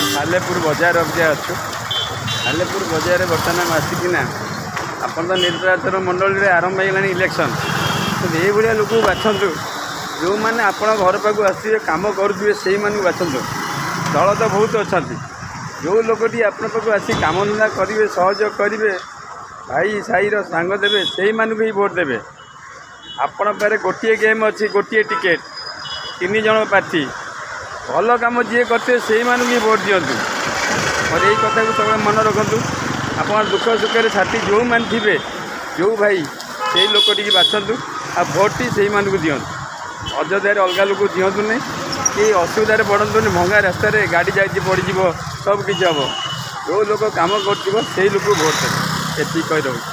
सालेपुर बजार अभिजा अच्छु सालेपुर बजार बर्तमान आसिकिना आपन तो निर्वाचन मंडल आरंभ होगा इलेक्शन तो ये लोक बाछंतु जो मैंने आप घर पाक आसवे कम करुवे से बाछंतु दल तो बहुत अच्छा जो लोकटी आप आसी कम धंदा करेंगे सहयोग करेंगे भाई साईर सांग देवे से ही भोट देवे आपण पारे गोटे गेम अच्छी गोटे टिकेट 3 जन प्रार्थी भल कम जी करते से ही भोट दिंतु और यही कथा को सब मन रखु आप दुख सुखे साथी जो मैंने थे जो भाई से लोकटी बाछंतु आ भोट से ही दिंतु अयोध्या अलग लोक दिंतु नहीं कि असुविधार पड़तुनि भंगा रास्तार गाड़ी जाइए पड़ज सब किसी हम जो लोक कम कर लोक भोट देते ये कही रही।